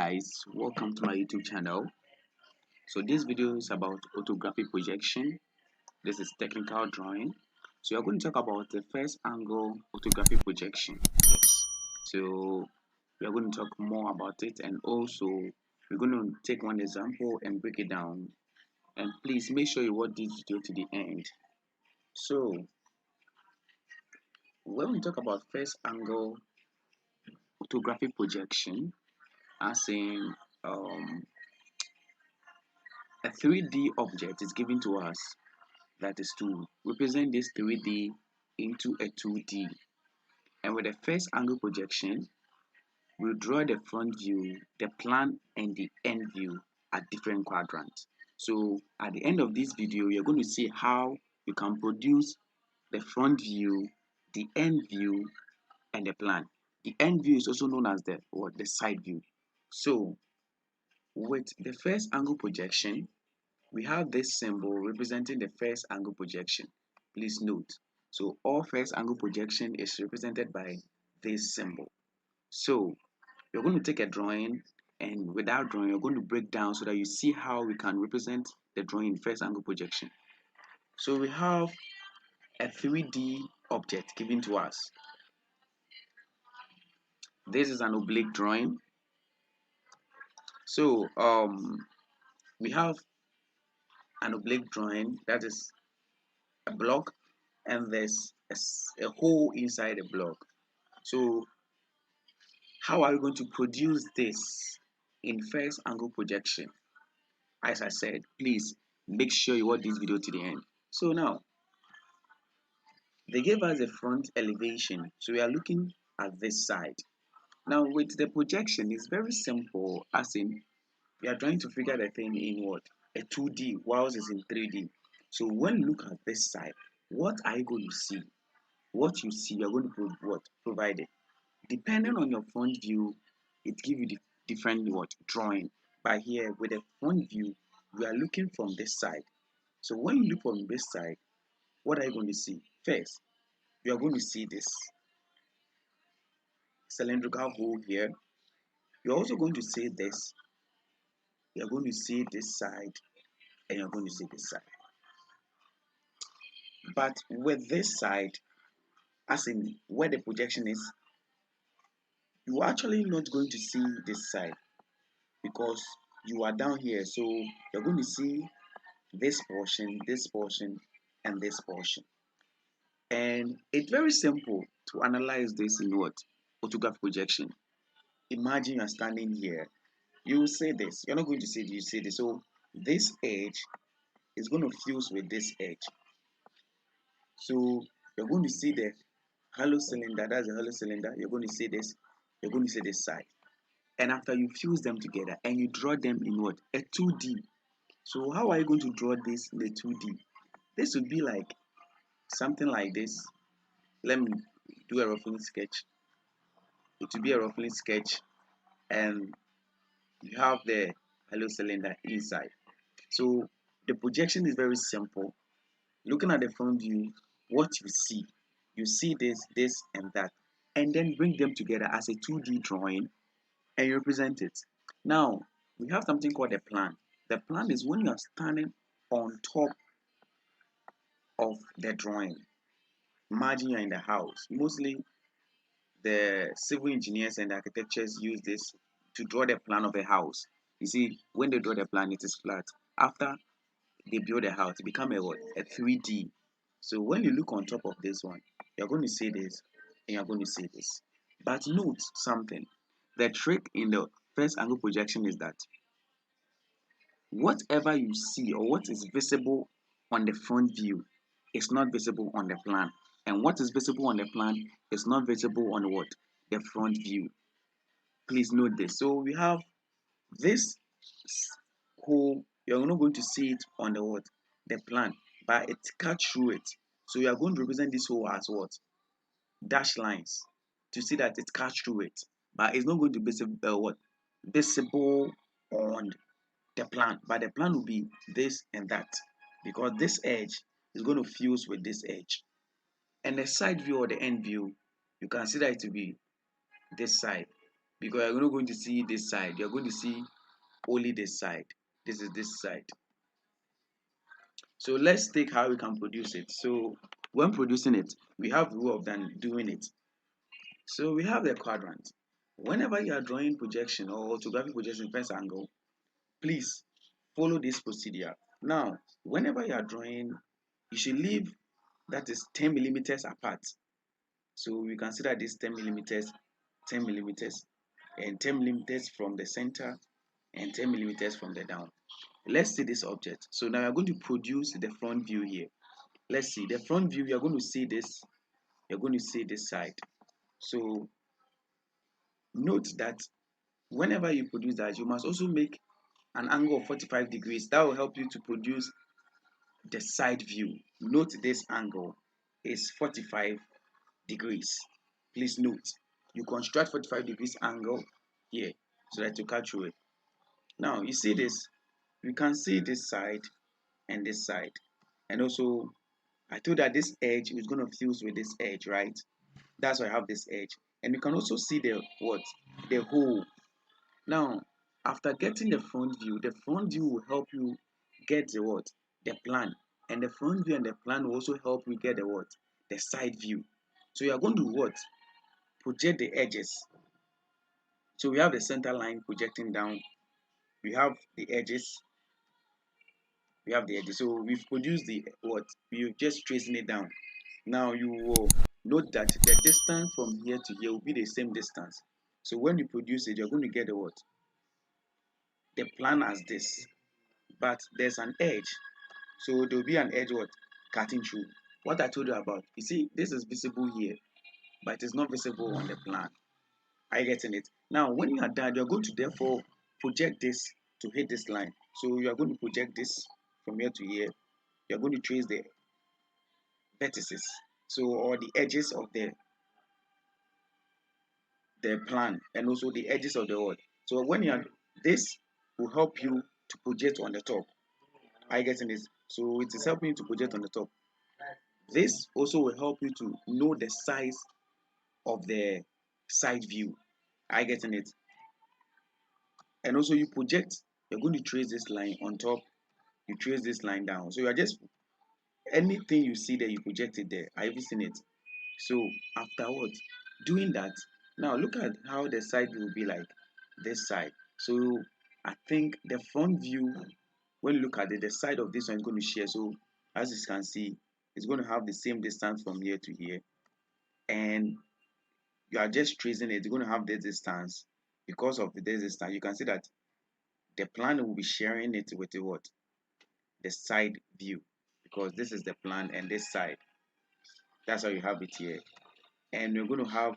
guys, welcome to my YouTube channel. So this video is about orthographic projection. This is technical drawing. So we're going to talk about the first angle orthographic projection. Yes. So we are going to talk more about it, and also we're going to take one example and break it down. And please make sure you watch this video to the end. So when we talk about first angle orthographic projection, as in a 3D object is given to us, that is to represent this 3D into a 2D. And with the first angle projection, we'll draw the front view, the plan, and the end view at different quadrants. So at the end of this video, you're going to see how you can produce the front view, the end view, and the plan. The end view is also known as the side view. So with the first angle projection, we have this symbol representing the first angle projection. Please note, so all first angle projection is represented by this symbol. So you're going to take a drawing, and with that drawing, you're going to break down so that you see how we can represent the drawing in first angle projection. So we have a 3D object given to us. This is an oblique drawing. So we have an oblique drawing, that is a block, and there's a hole inside the block. So how are we going to produce this in first angle projection? As I said, please make sure you watch this video to the end. So now they gave us a front elevation, so we are looking at this side. Now with the projection, it's very simple, as in we are trying to figure the thing in what? A 2D, whilst it's in 3D. So when you look at this side, what are you going to see? What you see, you're going to provide it. Depending on your front view, it gives you the different drawing. But here with the front view, we are looking from this side. So when you look from this side, what are you going to see? First, you are going to see this cylindrical hole here. You're also going to see this. You're going to see this side, and you're going to see this side. But with this side, as in where the projection is, you're actually not going to see this side because you are down here. So you're going to see this portion, and this portion. And it's very simple to analyze this in orthographic projection. Imagine you're standing here. You will say this. You're not going to say this, you say this. So this edge is going to fuse with this edge. So you're going to see the hollow cylinder, that's the hollow cylinder. You're going to see this, you're going to see this side. And after you fuse them together and you draw them in what? A 2D. So how are you going to draw this in the 2D? This would be like something like this. Let me do a roughing sketch. It will be a roughing sketch, and you have the hollow cylinder inside. So the projection is very simple. Looking at the front view, what you see this, and that, and then bring them together as a 2D drawing and you represent it. Now, we have something called a plan. The plan is when you are standing on top of the drawing. Imagine you're in the house. Mostly the civil engineers and architects use this to draw the plan of a house. You see, when they draw the plan, it is flat. After they build a house, it becomes a 3D. So when you look on top of this one, you're going to see this and you're going to see this. But note something. The trick in the first angle projection is that whatever you see or what is visible on the front view is not visible on the plan. And what is visible on the plan is not visible on what? The front view. Please note this. So we have this hole. You're not going to see it on the what? The plan, but it cuts through it. So you are going to represent this hole as what? Dash lines to see that it cuts through it. But it's not going to be visible on the plan. But the plan will be this and that, because this edge is going to fuse with this edge. And the side view or the end view, you can see that it will be this side. because you're not going to see this side. You're going to see only this side. This is this side. So let's take how we can produce it. So when producing it, we have the way of doing it. So we have the quadrant. Whenever you are drawing projection or orthographic projection first angle, please follow this procedure. Now, whenever you are drawing, you should leave that is 10 millimeters apart. So we consider this 10 millimeters, 10 millimeters, and 10 millimeters from the center, and 10 millimeters from the down. Let's see this object. So now we're going to produce the front view here. Let's see the front view. You're going to see this. You're going to see this side. So note that whenever you produce that, you must also make an angle of 45 degrees. That will help you to produce the side view. Note this angle is 45 degrees. Please note, you construct 45 degrees angle here so that you capture it. Now you see this, we can see this side and this side. And also, I told that this edge is going to fuse with this edge, right? That's why I have this edge. And you can also see the what? The hole. Now, after getting the front view will help you get the what? The plan. And the front view and the plan will also help you get the what? The side view. So you are going to what? Project the edges. So we have the center line projecting down. We have the edges. We have the edges. So we've produced the what? We're just tracing it down. Now you will note that the distance from here to here will be the same distance. So when you produce it, you're going to get the what? The plan as this. But there's an edge. So there will be an edge what? Cutting through. What I told you about. You see, this is visible here, but it's not visible on the plan. Are you getting it? Now, when you are done, you're going to therefore project this to hit this line. So you are going to project this from here to here. You're going to trace the vertices, so or the edges of the plan, and also the edges of the word. So when you are this will help you to project on the top. Are you getting this? So it is helping you to project on the top. This also will help you to know the size of the side view. Are you getting it? And also you project, you're going to trace this line on top, you trace this line down. So you are just anything you see there, you project it there. Are you seen it? So afterwards, doing that, now look at how the side view will be like this side. So I think the front view, when you look at it, the side of this one is going to share. So as you can see, it's going to have the same distance from here to here. And you are just tracing it, it's going to have this distance. Because of this distance, you can see that the plan will be sharing it with the what? The side view. Because this is the plan and this side. That's how you have it here. And you're going to have,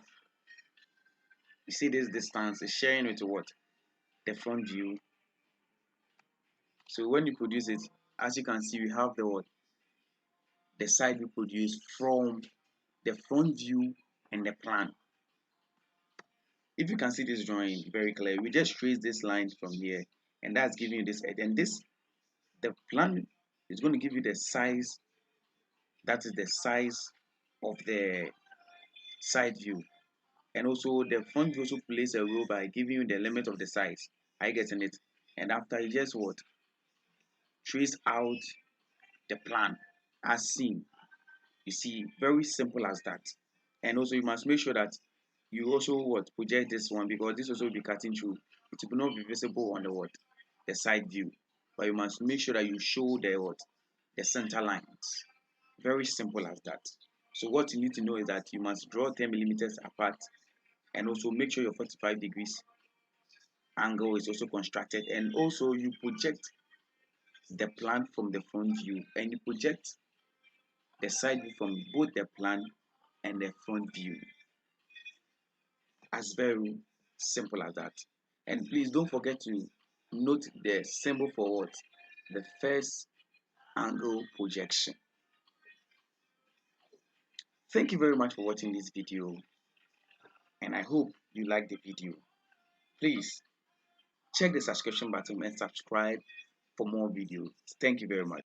you see this distance is sharing with what? The front view. So when you produce it, as you can see, we have the what? The side we produce from the front view and the plan. If you can see this drawing very clearly, we just trace this line from here, and that's giving you this edge. And this, the plan is going to give you the size, that is the size of the side view. And also the front view also plays a role by giving you the limit of the size. Are you getting it? And after you just what? Trace out the plan as seen. You see, very simple as that. And also you must make sure that you also what? Project this one, because this also will be cutting through. It will not be visible on the what? The side view. But you must make sure that you show the what? The center lines. Very simple as that. So what you need to know is that you must draw 10 millimeters apart, and also make sure your 45 degrees angle is also constructed, and also you project the plan from the front view, and you project the side view from both the plan and the front view. As very simple as that. And please don't forget to note the symbol for what? The first angle projection. Thank you very much for watching this video, and I hope you like the video. Please check the subscription button and subscribe for more videos. Thank you very much.